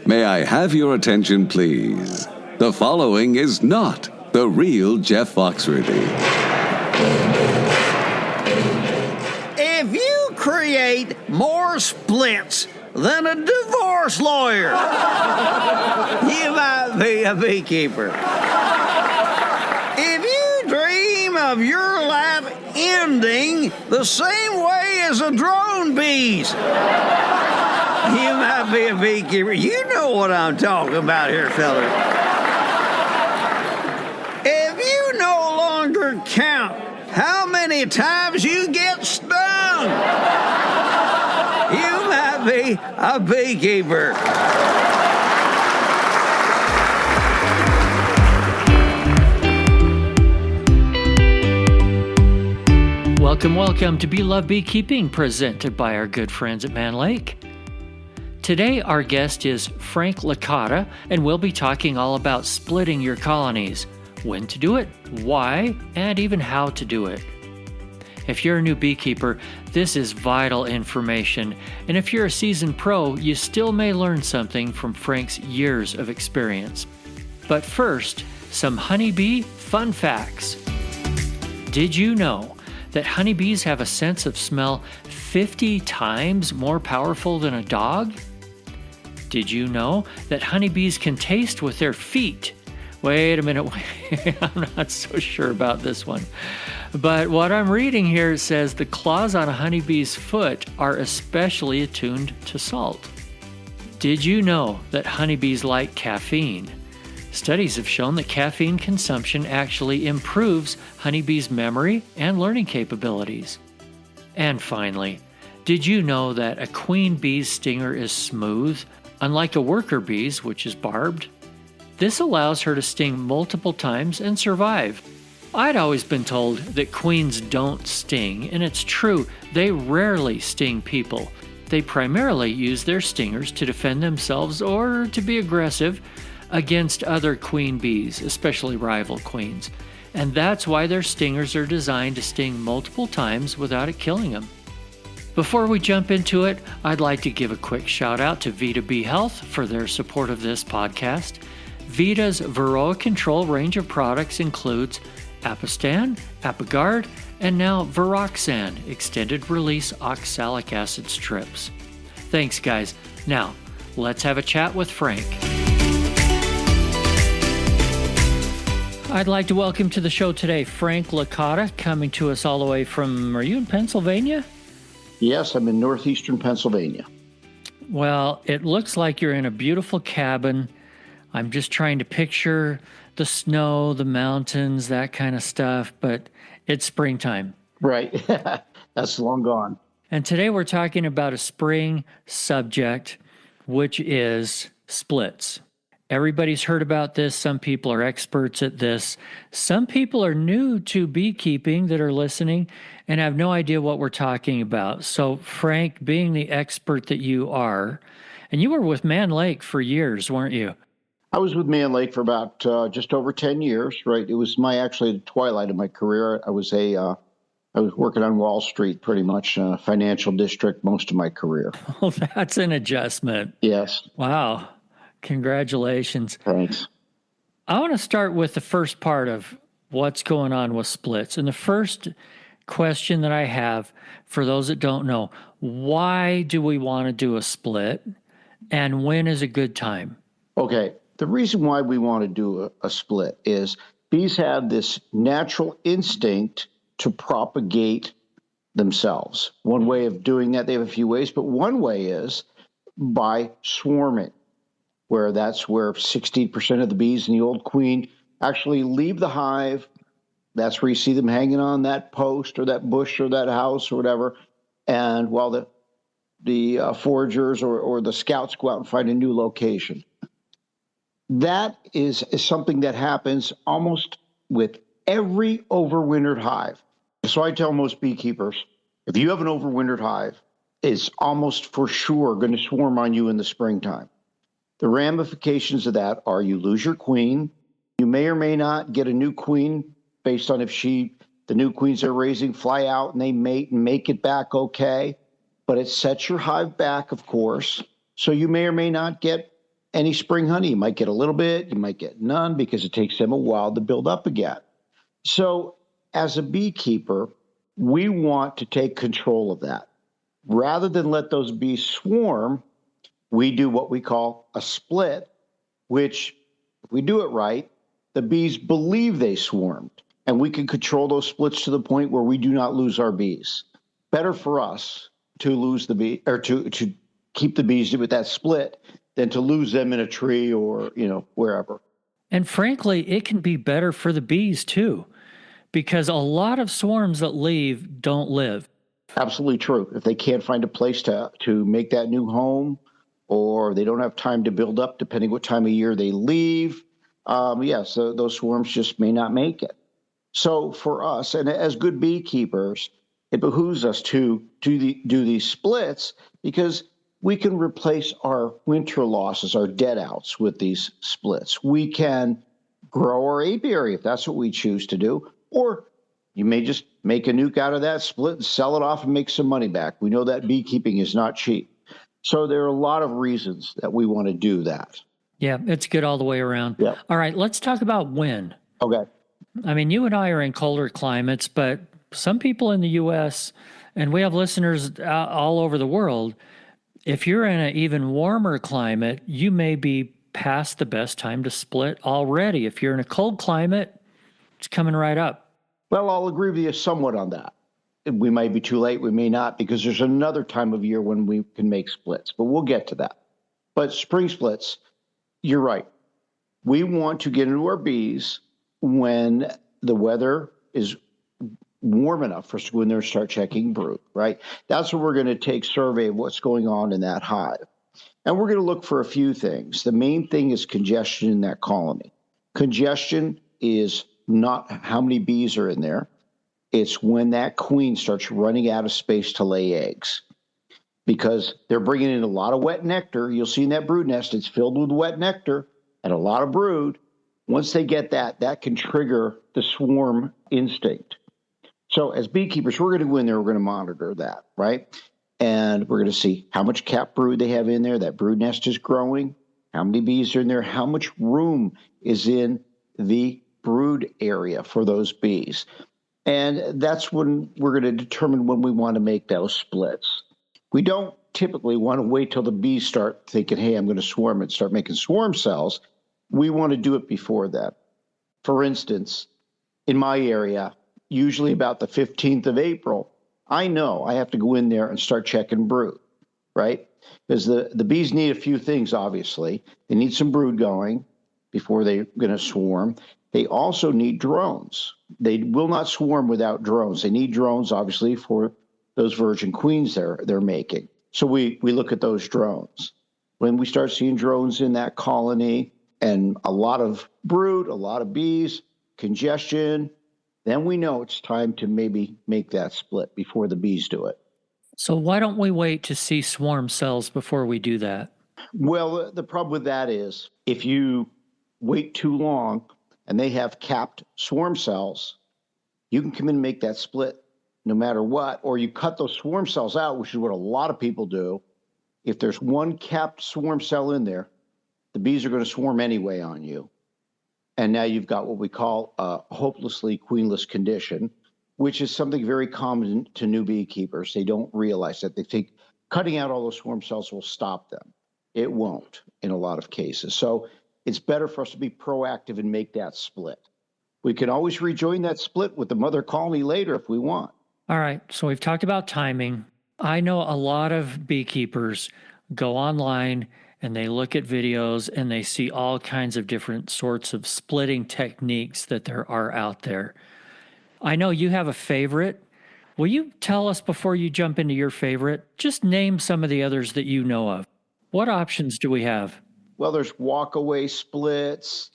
May I have your attention, please? The following is not the real Jeff Foxworthy. If you create more splits than a divorce lawyer, you might be a beekeeper. If you dream of your life ending the same way as a drone bee's, you might be a beekeeper. You know what I'm talking about here, fellas. If you no longer count how many times you get stung, you might be a beekeeper. Welcome to Bee Love Beekeeping, presented by our good friends at Man Lake. Today, our guest is Frank Licata, and we'll be talking all about splitting your colonies, when to do it, why, and even how to do it. If you're a new beekeeper, this is vital information, and if you're a seasoned pro, you still may learn something from Frank's years of experience. But first, some honeybee fun facts. Did you know that honeybees have a sense of smell 50 times more powerful than a dog? Did you know that honeybees can taste with their feet? Wait a minute, I'm not so sure about this one. But what I'm reading here says the claws on a honeybee's foot are especially attuned to salt. Did you know that honeybees like caffeine? Studies have shown that caffeine consumption actually improves honeybees' memory and learning capabilities. And finally, did you know that a queen bee's stinger is smooth, unlike a worker bee's, which is barbed? This allows her to sting multiple times and survive. I'd always been told that queens don't sting, and it's true, they rarely sting people. They primarily use their stingers to defend themselves or to be aggressive against other queen bees, especially rival queens. And that's why their stingers are designed to sting multiple times without it killing them. Before we jump into it, I'd like to give a quick shout out to Vita Bee Health for their support of this podcast. Vita's Varroa Control range of products includes Apistan, Apigard, and now Viroxan, extended release oxalic acid strips. Thanks, guys. Now, let's have a chat with Frank. I'd like to welcome to the show today Frank Licata, coming to us all the way from, are you in Pennsylvania? Yes, I'm in northeastern Pennsylvania. Well, it looks like you're in a beautiful cabin. I'm just trying to picture the snow, the mountains, that kind of stuff, but it's springtime. Right. That's long gone. And today we're talking about a spring subject, which is splits. Everybody's heard about this. Some people are experts at this. Some people are new to beekeeping that are listening and have no idea what we're talking about. So, Frank, being the expert that you are, and you were with Man Lake for years, weren't you? I was with Man Lake for about just over 10 years, right? It was the twilight of my career. I was working on Wall Street pretty much, financial district most of my career. Oh, that's an adjustment. Yes. Wow. Congratulations. Thanks. I want to start with the first part of what's going on with splits. And the first question that I have for those that don't know, why do we want to do a split and when is a good time? Okay. The reason why we want to do a split is bees have this natural instinct to propagate themselves. One way of doing that, they have a few ways, but one way is by swarming, that's where 60% of the bees in the old queen actually leave the hive. That's where you see them hanging on that post or that bush or that house or whatever. And while the foragers or the scouts go out and find a new location. That is something that happens almost with every overwintered hive. So I tell most beekeepers, if you have an overwintered hive, it's almost for sure going to swarm on you in the springtime. The ramifications of that are you lose your queen. You may or may not get a new queen based on if the new queens they're raising fly out and they mate and make it back okay. But it sets your hive back, of course. So you may or may not get any spring honey. You might get a little bit, you might get none because it takes them a while to build up again. So as a beekeeper, we want to take control of that. Rather than let those bees swarm, we do what we call a split, which, if we do it right, the bees believe they swarmed, and we can control those splits to the point where we do not lose our bees. Better for us to lose the bee, or to keep the bees with that split than to lose them in a tree or, wherever. And frankly, it can be better for the bees too, because a lot of swarms that leave don't live. Absolutely true. If they can't find a place to make that new home, or they don't have time to build up, depending what time of year they leave, so those swarms just may not make it. So for us, and as good beekeepers, it behooves us to do these splits because we can replace our winter losses, our dead outs, with these splits. We can grow our apiary if that's what we choose to do, or you may just make a nuke out of that split and sell it off and make some money back. We know that beekeeping is not cheap. So there are a lot of reasons that we want to do that. Yeah, it's good all the way around. Yeah. All right, let's talk about when. Okay. I mean, you and I are in colder climates, but some people in the U.S., and we have listeners all over the world, if you're in an even warmer climate, you may be past the best time to split already. If you're in a cold climate, it's coming right up. Well, I'll agree with you somewhat on that. We might be too late, we may not, because there's another time of year when we can make splits, but we'll get to that. But spring splits, you're right. We want to get into our bees when the weather is warm enough for us to go in there and start checking brood, right? That's when we're going to take survey of what's going on in that hive. And we're going to look for a few things. The main thing is congestion in that colony. Congestion is not how many bees are in there. It's when that queen starts running out of space to lay eggs, because they're bringing in a lot of wet nectar. You'll see in that brood nest, it's filled with wet nectar and a lot of brood. Once they get that, that can trigger the swarm instinct. So as beekeepers, we're going to go in there, we're going to monitor that, right? And we're going to see how much capped brood they have in there. That brood nest is growing. How many bees are in there? How much room is in the brood area for those bees? And that's when we're going to determine when we want to make those splits. We don't typically want to wait till the bees start thinking, hey, I'm going to swarm and start making swarm cells. We want to do it before that. For instance, in my area, usually about the 15th of April, I know I have to go in there and start checking brood, right? Because the bees need a few things, obviously. They need some brood going before they're going to swarm. They also need drones. They will not swarm without drones. They need drones, obviously, for those virgin queens they're making. So we look at those drones. When we start seeing drones in that colony and a lot of brood, a lot of bees, congestion, then we know it's time to maybe make that split before the bees do it. So why don't we wait to see swarm cells before we do that? Well, the problem with that is if you wait too long and they have capped swarm cells, you can come in and make that split no matter what, or you cut those swarm cells out, which is what a lot of people do. If there's one capped swarm cell in there, the bees are going to swarm anyway on you. And now you've got what we call a hopelessly queenless condition, which is something very common to new beekeepers. They don't realize that. They think cutting out all those swarm cells will stop them. It won't in a lot of cases. So it's better for us to be proactive and make that split. We can always rejoin that split with the mother colony later if we want. All right, so we've talked about timing. I know a lot of beekeepers go online and they look at videos and they see all kinds of different sorts of splitting techniques that there are out there. I know you have a favorite. Will you tell us before you jump into your favorite? Just name some of the others that you know of. What options do we have? Well, there's walk-away splits.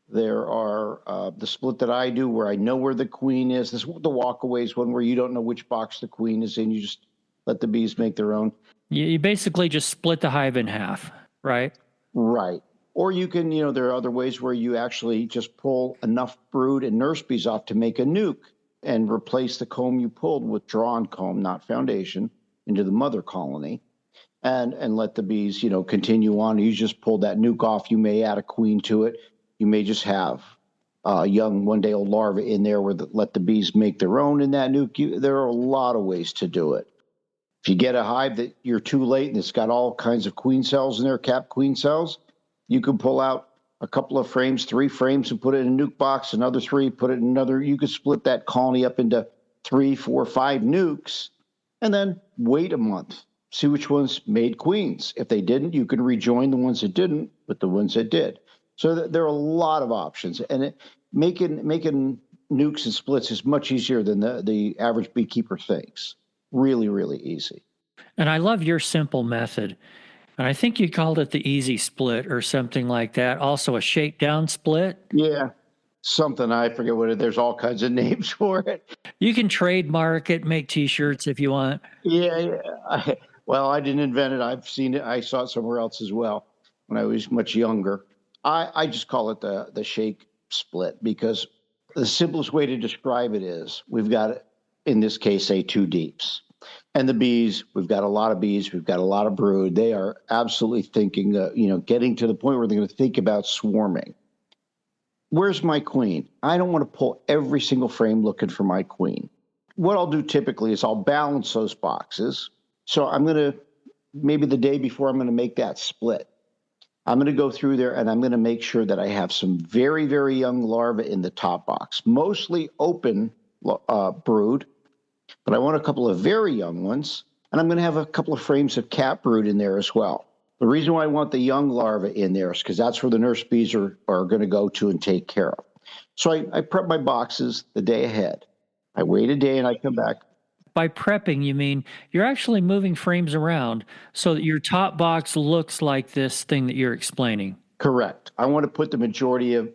There are the split that I do where I know where the queen is. This the walk-away is one where you don't know which box the queen is in. You just let the bees make their own. You basically just split the hive in half, right? Right. Or you can, there are other ways where you actually just pull enough brood and nurse bees off to make a nuke and replace the comb you pulled with drawn comb, not foundation, into the mother colony. and let the bees, continue on. You just pull that nuke off. You may add a queen to it. You may just have young one-day-old larvae in there let the bees make their own in that nuke. There are a lot of ways to do it. If you get a hive that you're too late and it's got all kinds of queen cells in there, capped queen cells, you can pull out a couple of frames, 3 frames, and put it in a nuke box, another 3, put it in another. You could split that colony up into 3, 4, 5 nukes, and then wait a month. See which ones made queens. If they didn't, you can rejoin the ones that didn't with the ones that did. So there are a lot of options, and making nukes and splits is much easier than the average beekeeper thinks. Really, really easy. And I love your simple method. And I think you called it the easy split or something like that. Also a shakedown split. Yeah, something. I forget what it is. There's all kinds of names for it. You can trademark it, make T-shirts if you want. Yeah. Well, I didn't invent it. I've seen it. I saw it somewhere else as well when I was much younger. I just call it the shake split because the simplest way to describe it is we've got, in this case, say 2 deeps. And the bees, we've got a lot of bees, we've got a lot of brood. They are absolutely thinking, getting to the point where they're going to think about swarming. Where's my queen? I don't want to pull every single frame looking for my queen. What I'll do typically is I'll balance those boxes. So I'm going to, maybe the day before I'm going to make that split, I'm going to go through there and I'm going to make sure that I have some very, very young larvae in the top box, mostly open brood, but I want a couple of very young ones, and I'm going to have a couple of frames of cat brood in there as well. The reason why I want the young larvae in there is because that's where the nurse bees are going to go to and take care of. So I prep my boxes the day ahead. I wait a day and I come back. By prepping, you mean you're actually moving frames around so that your top box looks like this thing that you're explaining. Correct. I want to put the majority of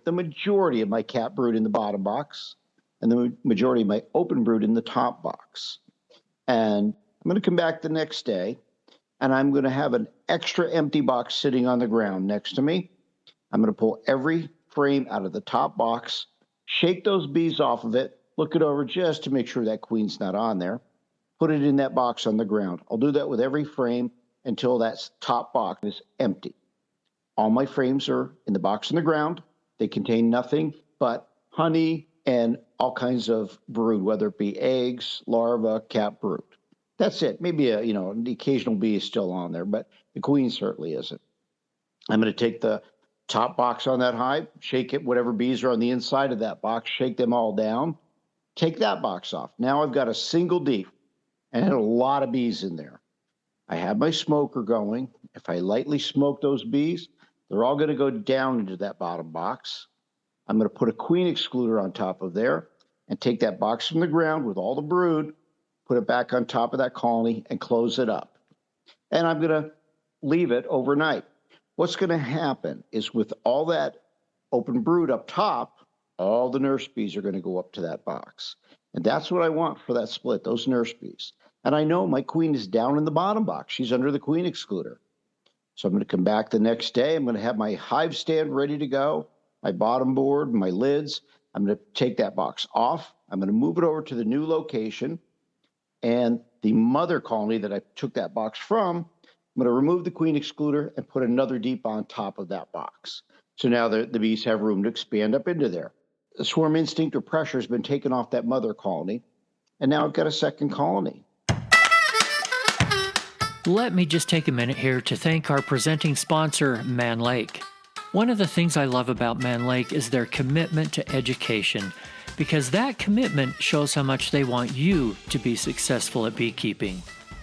my cat brood in the bottom box and the majority of my open brood in the top box. And I'm going to come back the next day and I'm going to have an extra empty box sitting on the ground next to me. I'm going to pull every frame out of the top box, shake those bees off of it, look it over just to make sure that queen's not on there, put it in that box on the ground. I'll do that with every frame until that top box is empty. All my frames are in the box on the ground. They contain nothing but honey and all kinds of brood, whether it be eggs, larvae, cat brood. That's it. Maybe the occasional bee is still on there, but the queen certainly isn't. I'm going to take the top box on that hive, shake it, whatever bees are on the inside of that box, shake them all down, take that box off. Now I've got a single deep and a lot of bees in there. I have my smoker going. If I lightly smoke those bees, they're all going to go down into that bottom box. I'm going to put a queen excluder on top of there and take that box from the ground with all the brood, put it back on top of that colony and close it up. And I'm going to leave it overnight. What's going to happen is with all that open brood up top, all the nurse bees are going to go up to that box. And that's what I want for that split, those nurse bees. And I know my queen is down in the bottom box. She's under the queen excluder. So I'm going to come back the next day. I'm going to have my hive stand ready to go, my bottom board, my lids. I'm going to take that box off. I'm going to move it over to the new location. And the mother colony that I took that box from, I'm going to remove the queen excluder and put another deep on top of that box. So now the bees have room to expand up into there. The swarm instinct or pressure has been taken off that mother colony, and now I've got a second colony. Let me just take a minute here to thank our presenting sponsor, Man Lake. One of the things I love about Man Lake is their commitment to education, because that commitment shows how much they want you to be successful at beekeeping.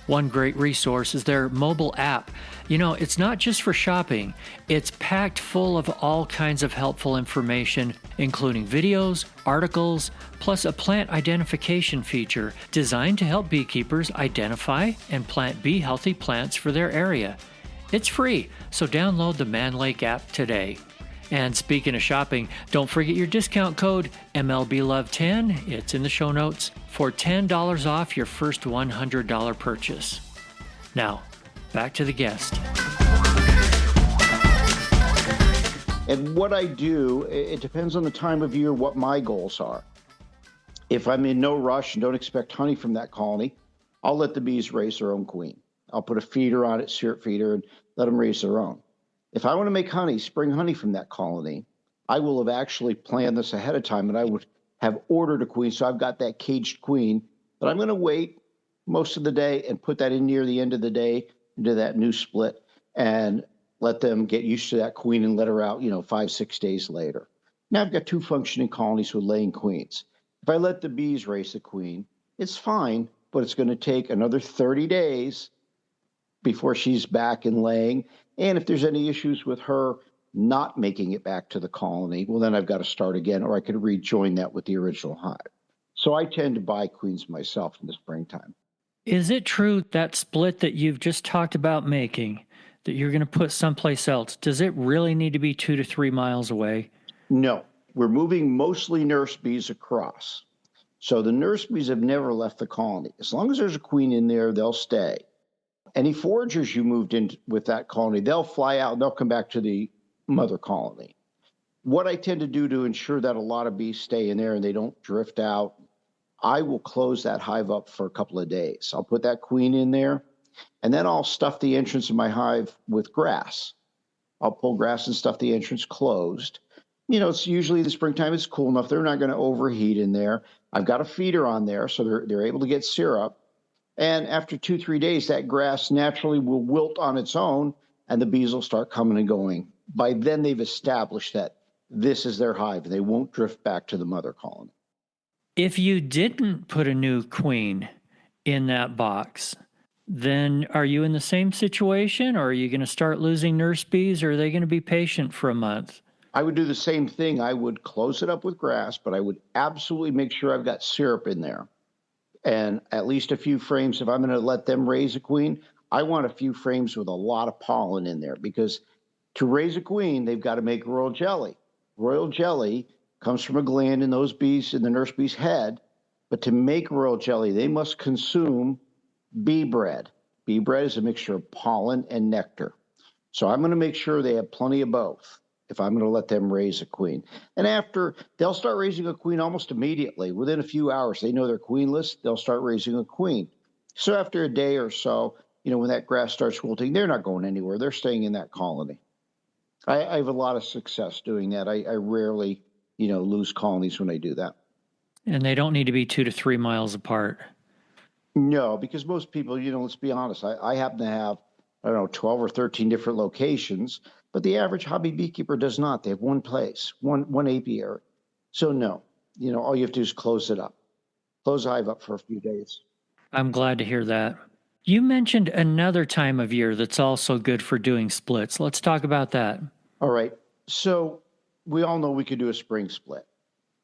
One great resource is their mobile app. It's not just for shopping. It's packed full of all kinds of helpful information, including videos, articles, plus a plant identification feature designed to help beekeepers identify and plant bee-healthy plants for their area. It's free, so download the Man Lake app today. And speaking of shopping, don't forget your discount code MLBLOVE10, it's in the show notes, for $10 off your first $100 purchase. Now, back to the guest. And what I do, it depends on the time of year, what my goals are. If I'm in no rush and don't expect honey from that colony, I'll let the bees raise their own queen. I'll put a feeder on it, syrup feeder, and let them raise their own. If I want to make honey, spring honey from that colony, I will have actually planned this ahead of time, and I would have ordered a queen. So I've got that caged queen, but I'm going to wait most of the day and put that in near the end of the day into that new split and let them get used to that queen and let her out, 5-6 days later. Now I've got 2 functioning colonies with laying queens. If I let the bees raise the queen, it's fine, but it's going to take another 30 days before she's back and laying. And if there's any issues with her not making it back to the colony, well, then I've got to start again, or I could rejoin that with the original hive. So I tend to buy queens myself in the springtime. Is it true that split that you've just talked about making, that you're going to put someplace else, does it really need to be 2 to 3 miles away? No, we're moving mostly nurse bees across. So the nurse bees have never left the colony. As long as there's a queen in there, they'll stay. Any foragers you moved in with that colony, they'll fly out and they'll come back to the mother colony. What I tend to do to ensure that a lot of bees stay in there and they don't drift out, I will close that hive up for a couple of days. I'll put that queen in there, and then I'll stuff the entrance of my hive with grass. I'll pull grass and stuff the entrance closed. It's usually the springtime, it's cool enough. They're not going to overheat in there. I've got a feeder on there, so they're able to get syrup. And after 2-3 days, that grass naturally will wilt on its own, and the bees will start coming and going. By then, they've established that this is their hive, and they won't drift back to the mother colony. If you didn't put a new queen in that box, then are you in the same situation, or are you going to start losing nurse bees, or are they going to be patient for a month? I would do the same thing. I would close it up with grass, but I would absolutely make sure I've got syrup in there. And at least a few frames. If I'm going to let them raise a queen, I want a few frames with a lot of pollen in there, because to raise a queen, they've got to make royal jelly. Royal jelly comes from a gland in those bees, in the nurse bee's head. But to make royal jelly, they must consume bee bread. Bee bread is a mixture of pollen and nectar. So I'm going to make sure they have plenty of both if I'm going to let them raise a queen. And after, they'll start raising a queen almost immediately. Within a few hours, they know they're queenless, they'll start raising a queen. So after a day or so, when that grass starts wilting, they're not going anywhere. They're staying in that colony. I have a lot of success doing that. I rarely, lose colonies when I do that. And they don't need to be 2 to 3 miles apart. No, because most people, let's be honest, I happen to have, 12 or 13 different locations, but the average hobby beekeeper does not. They have one place, one apiary. So no, all you have to do is close it up. Close the hive up for a few days. I'm glad to hear that. You mentioned another time of year that's also good for doing splits. Let's talk about that. All right. So we all know we could do a spring split,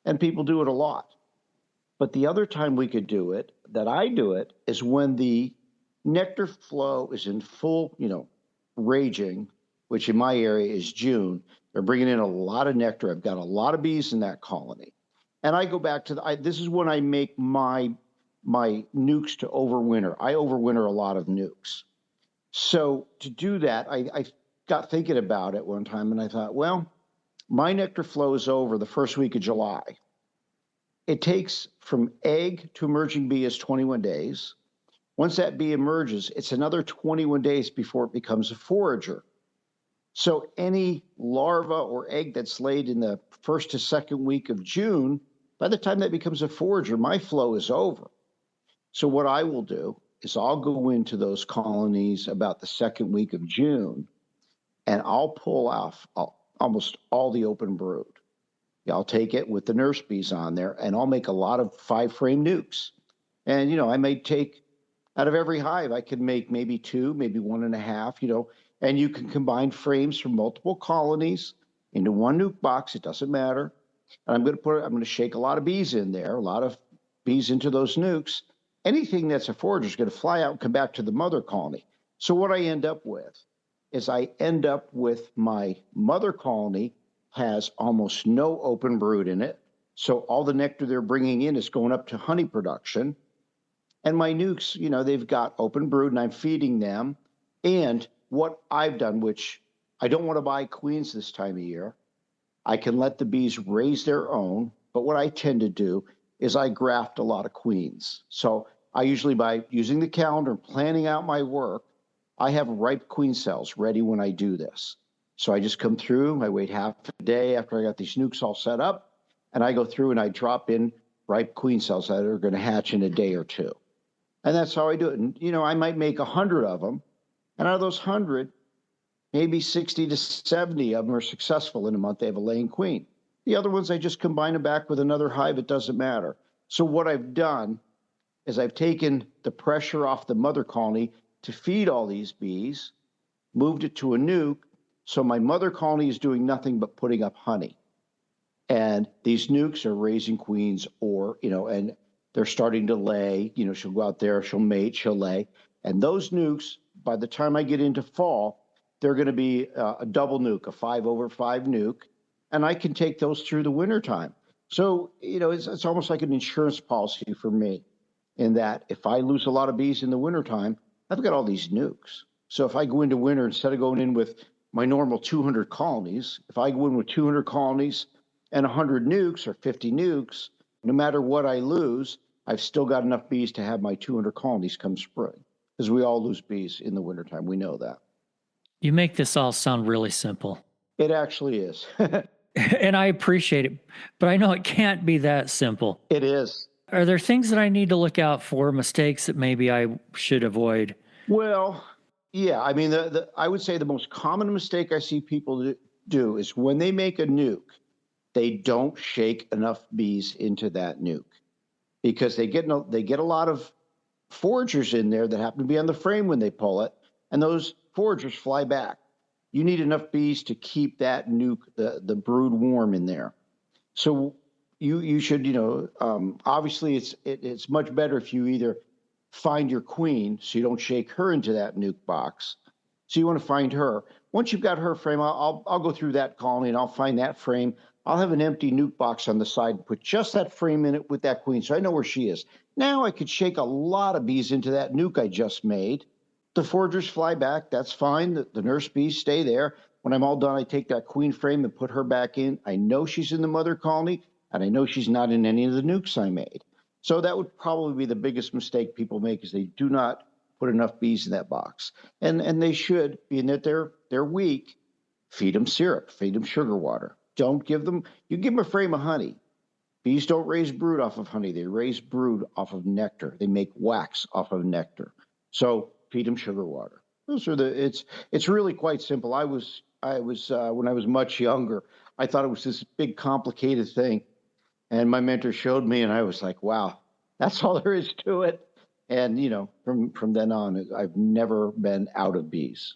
and people do it a lot. But the other time we could do it, that I do it, is when the nectar flow is in full, raging, which in my area is June. They're bringing in a lot of nectar. I've got a lot of bees in that colony. And I go back to, this is when I make my NUCS to overwinter. I overwinter a lot of NUCS. So to do that, I got thinking about it one time, and I thought, well, my nectar flow is over the first week of July. It takes from egg to emerging bee is 21 days. Once that bee emerges, it's another 21 days before it becomes a forager. So any larva or egg that's laid in the first to second week of June, by the time that becomes a forager, my flow is over. So what I will do is I'll go into those colonies about the second week of June, and I'll pull off almost all the open brood. I'll take it with the nurse bees on there, and I'll make a lot of 5-frame NUCS. And, I may take, out of every hive, I could make maybe 2, maybe 1.5, and you can combine frames from multiple colonies into one NUC box. It doesn't matter. And I'm going to shake a lot of bees in there, a lot of bees into those NUCs. Anything that's a forager is going to fly out and come back to the mother colony. So what I end up with is my mother colony has almost no open brood in it. So all the nectar they're bringing in is going up to honey production. And my NUCs, they've got open brood, and I'm feeding them. And what I've done, which I don't want to buy queens this time of year, I can let the bees raise their own. But what I tend to do is I graft a lot of queens. So I usually, by using the calendar, planning out my work, I have ripe queen cells ready when I do this. So I just come through, I wait half a day after I got these NUCS all set up, and I go through and I drop in ripe queen cells that are going to hatch in a day or two. And that's how I do it. And, I might make 100 of them. And out of those 100, maybe 60 to 70 of them are successful in a month. They have a laying queen. The other ones, I just combine them back with another hive. It doesn't matter. So what I've done is I've taken the pressure off the mother colony to feed all these bees, moved it to a nuke. So my mother colony is doing nothing but putting up honey. And these NUCS are raising queens and they're starting to lay. She'll go out there, she'll mate, she'll lay. And those NUCS, by the time I get into fall, they're going to be a double nuke, a 5/5 nuke. And I can take those through the wintertime. So, it's almost like an insurance policy for me in that if I lose a lot of bees in the wintertime, I've got all these NUCS. So if I go into winter, instead of going in with my normal 200 colonies, if I go in with 200 colonies and 100 NUCS or 50 NUCS, no matter what I lose, I've still got enough bees to have my 200 colonies come spring. Because we all lose bees in the wintertime. We know that. You make this all sound really simple. It actually is. And I appreciate it, but I know it can't be that simple. It is. Are there things that I need to look out for, mistakes that maybe I should avoid? Well, yeah. I mean, I would say the most common mistake I see people do is when they make a nuke, they don't shake enough bees into that nuke because they get a lot of foragers in there that happen to be on the frame when they pull it, and those foragers fly back. You need enough bees to keep that nuke, the brood, warm in there. So you should, obviously it's much better if you either find your queen so you don't shake her into that nuke box. So you want to find her. Once you've got her frame, I'll go through that colony and I'll find that frame. I'll have an empty nuke box on the side and put just that frame in it with that queen so I know where she is. Now I could shake a lot of bees into that nuke I just made. The foragers fly back. That's fine. The nurse bees stay there. When I'm all done, I take that queen frame and put her back in. I know she's in the mother colony, and I know she's not in any of the NUCS I made. So that would probably be the biggest mistake people make is they do not put enough bees in that box. And they should, being that they're weak, feed them syrup, feed them sugar water. Don't give them, you give them a frame of honey. Bees don't raise brood off of honey. They raise brood off of nectar. They make wax off of nectar. So feed them sugar water. Those are it's really quite simple. I was when I was much younger, I thought it was this big complicated thing. And my mentor showed me and I was like, wow, that's all there is to it. And, from then on, I've never been out of bees.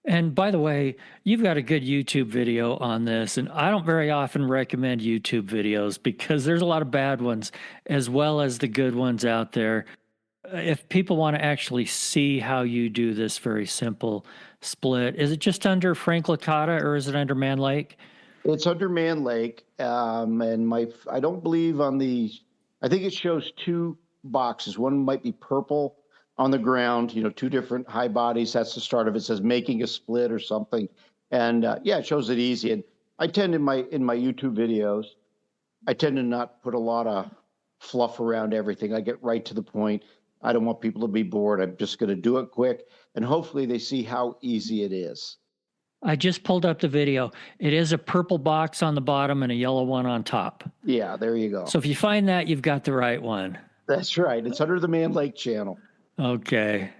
And by the way, you've got a good YouTube video on this, and I don't very often recommend YouTube videos because there's a lot of bad ones as well as the good ones out there. If people want to actually see how you do this very simple split, is it just under Frank Licata or is it under Man Lake? It's under Man Lake, and I don't believe I think it shows two boxes. One might be purple on the ground, two different high bodies. That's the start of it. It says making a split or something. And it shows it easy. And I tend in my YouTube videos, I tend to not put a lot of fluff around everything. I get right to the point. I don't want people to be bored. I'm just going to do it quick. And hopefully they see how easy it is. I just pulled up the video. It is a purple box on the bottom and a yellow one on top. Yeah, there you go. So if you find that, you've got the right one. That's right. It's under the Man Lake channel. Okay.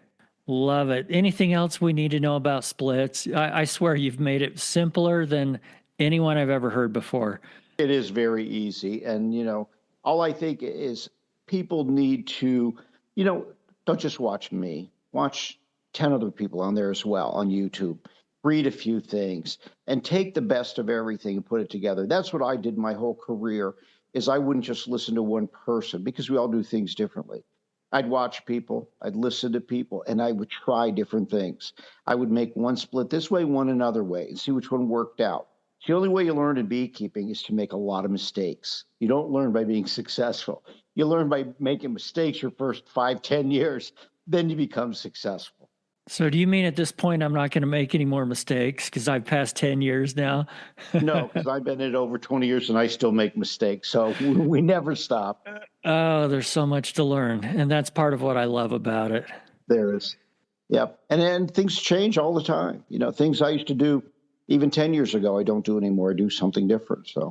Love it. Anything else we need to know about splits? I swear you've made it simpler than anyone I've ever heard before. It is very easy. And, all I think is people need to, don't just watch me. Watch 10 other people on there as well on YouTube. Read a few things and take the best of everything and put it together. That's what I did my whole career is I wouldn't just listen to one person because we all do things differently. I'd watch people, I'd listen to people, and I would try different things. I would make one split this way, one another way, and see which one worked out. The only way you learn in beekeeping is to make a lot of mistakes. You don't learn by being successful. You learn by making mistakes your first 5-10 years, then you become successful. So do you mean at this point I'm not going to make any more mistakes because I've passed 10 years now? No, because I've been in it over 20 years and I still make mistakes. So we never stop. Oh, there's so much to learn. And that's part of what I love about it. There is. Yep. And then things change all the time. Things I used to do even 10 years ago, I don't do anymore. I do something different. So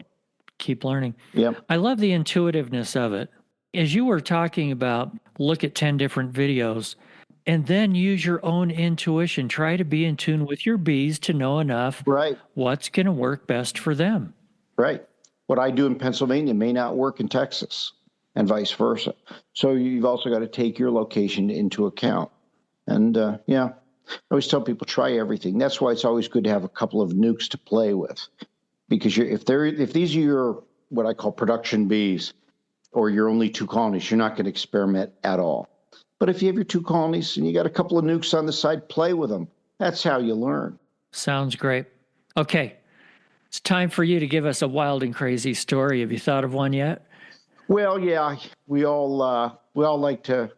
Keep learning. Yep. I love the intuitiveness of it. As you were talking about, look at 10 different videos and then use your own intuition. Try to be in tune with your bees to know enough Right. what's going to work best for them. Right. What I do in Pennsylvania may not work in Texas and vice versa. So you've also got to take your location into account. And I always tell people, try everything. That's why it's always good to have a couple of NUCS to play with, because if these are your what I call production bees, or your only 2 colonies, you're not going to experiment at all. But if you have your 2 colonies and you got a couple of NUCS on the side, play with them. That's how you learn. Sounds great. Okay, it's time for you to give us a wild and crazy story. Have you thought of one yet? Well, yeah, we all like to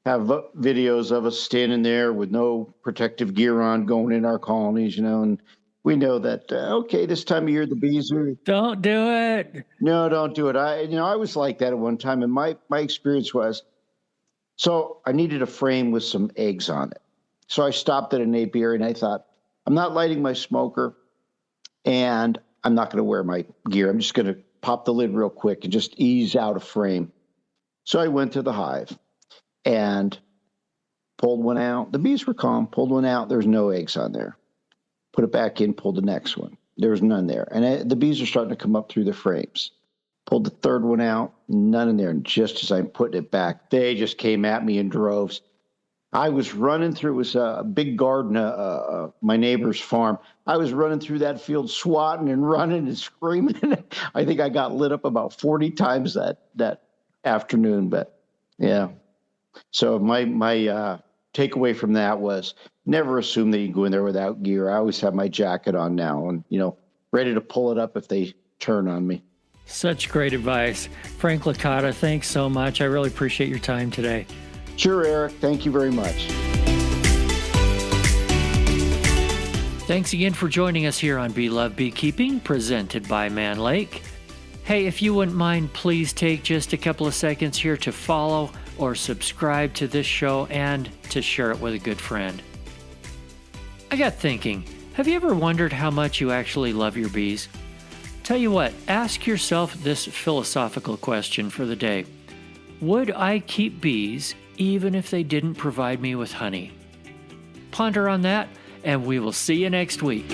have videos of us standing there with no protective gear on, going in our colonies, and we know that, okay, this time of year, the bees are... Don't do it. No, don't do it. I was like that at one time, and my experience was, so I needed a frame with some eggs on it. So I stopped at an apiary, and I thought, I'm not lighting my smoker, and I'm not going to wear my gear. I'm just going to pop the lid real quick and just ease out a frame. So I went to the hive and pulled one out. The bees were calm, pulled one out. There's no eggs on there. Put it back in, pulled the next one. There was none there. And the bees are starting to come up through the frames. Pulled the third one out, none in there. And just as I'm putting it back, they just came at me in droves. I was running through, it was a big garden, my neighbor's farm. I was running through that field, swatting and running and screaming. I think I got lit up about 40 times that afternoon, but yeah. So my takeaway from that was never assume that you can go in there without gear. I always have my jacket on now and, ready to pull it up if they turn on me. Such great advice. Frank Licata, thanks so much. I really appreciate your time today. Sure, Eric. Thank you very much. Thanks again for joining us here on Bee Love Beekeeping, presented by Man Lake. Hey, if you wouldn't mind, please take just a couple of seconds here to follow or subscribe to this show and to share it with a good friend. I got thinking, have you ever wondered how much you actually love your bees? Tell you what, ask yourself this philosophical question for the day. Would I keep bees even if they didn't provide me with honey? Ponder on that, and we will see you next week.